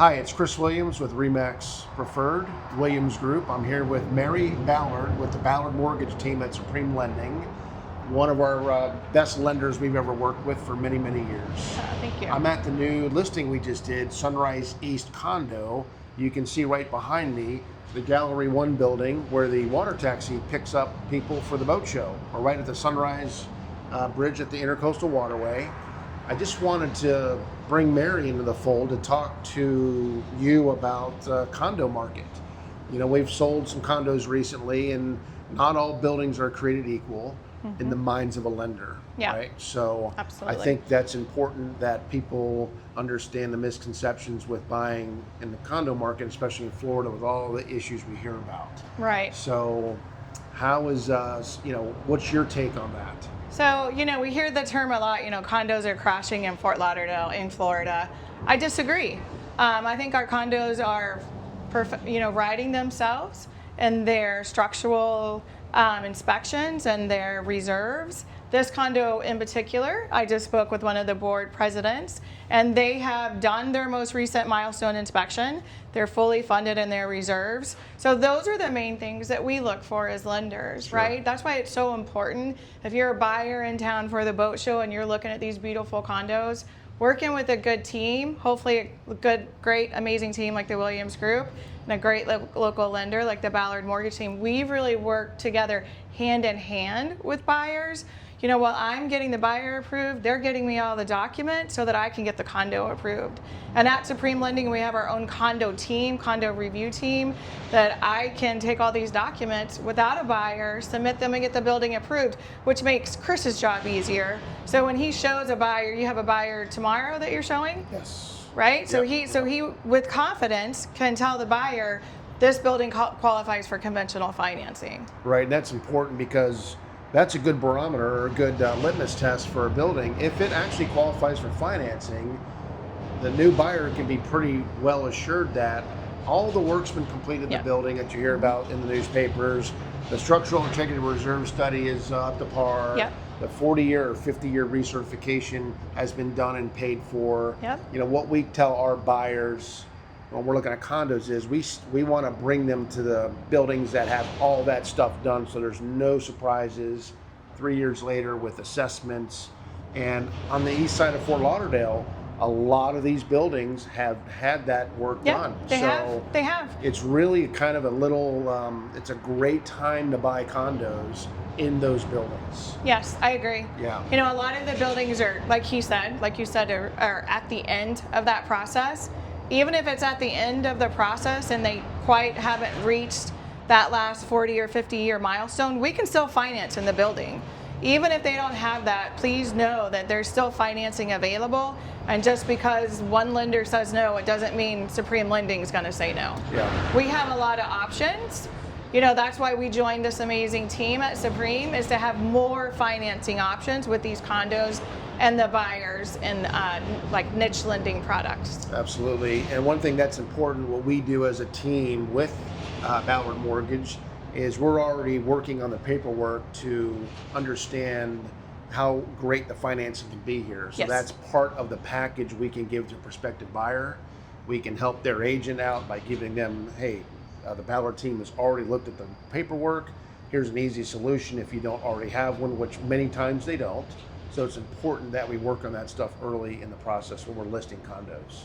Hi, it's Chris Williams with Remax Preferred Williams Group. I'm here with Mary Ballard with the Ballard Mortgage team at Supreme Lending, one of our best lenders we've ever worked with for many, many years. Thank you. I'm at the new listing we just did, Sunrise East Condo. You can see right behind me the Gallery 1 building where the water taxi picks up people for the boat show, or right at the Sunrise Bridge at the Intercoastal Waterway. I just wanted to bring Mary into the fold to talk to you about condo market. You know, we've sold some condos recently, and not all buildings are created equal in the minds of a lender. Yeah. Right? So Absolutely. I think that's important that people understand the misconceptions with buying in the condo market, especially in Florida with all the issues we hear about. Right. So how is, what's your take on that? So, we hear the term a lot, condos are crashing in Fort Lauderdale in Florida. I disagree. I think our condos are perfect, riding themselves and their structural inspections and their reserves. This condo in particular, I just spoke with one of the board presidents, and they have done their most recent milestone inspection. They're fully funded in their reserves. So those are the main things that we look for as lenders, Sure. right? That's why it's so important. If you're a buyer in town for the boat show and you're looking at these beautiful condos, working with a good team, hopefully a good, great, amazing team like the Williams Group, and a great local lender like the Ballard Mortgage team, we've really worked together hand in hand with buyers. While I'm getting the buyer approved, they're getting me all the documents so that I can get the condo approved. And at Supreme Lending, we have our own condo team, condo review team, that I can take all these documents without a buyer, submit them and get the building approved, which makes Chris's job easier. So when he shows a buyer, you have a buyer tomorrow that you're showing? Yes. Right? So Yep. he with confidence can tell the buyer, this building qualifies for conventional financing. Right, and that's important because that's a good barometer or a good litmus test for a building. If it actually qualifies for financing, the new buyer can be pretty well assured that all the work's been completed in Yep. the building that you hear about in the newspapers. The structural integrity reserve study is up to par. Yep. The 40-year or 50-year recertification has been done and paid for. Yep. What we tell our buyers when we're looking at condos is we want to bring them to the buildings that have all that stuff done, so there's no surprises 3 years later with assessments. And on the east side of Fort Lauderdale, a lot of these buildings have had that work done. They So have. it's really kind of a little, it's a great time to buy condos in those buildings. Yes, I agree. Yeah. A lot of the buildings are, like you said, are at the end of that process. Even if it's at the end of the process and they quite haven't reached that last 40 or 50-year milestone, we can still finance in the building. Even if they don't have that, please know that there's still financing available. And just because one lender says no, it doesn't mean Supreme Lending is going to say no. Yeah. We have a lot of options. That's why we joined this amazing team at Supreme, is to have more financing options with these condos and the buyers in like niche lending products. Absolutely. And one thing that's important, what we do as a team with Ballard Mortgage, is we're already working on the paperwork to understand how great the financing can be here. So Yes. that's part of the package we can give to a prospective buyer. We can help their agent out by giving them, hey, the Ballard team has already looked at the paperwork. Here's an easy solution if you don't already have one, which many times they don't. So it's important that we work on that stuff early in the process when we're listing condos.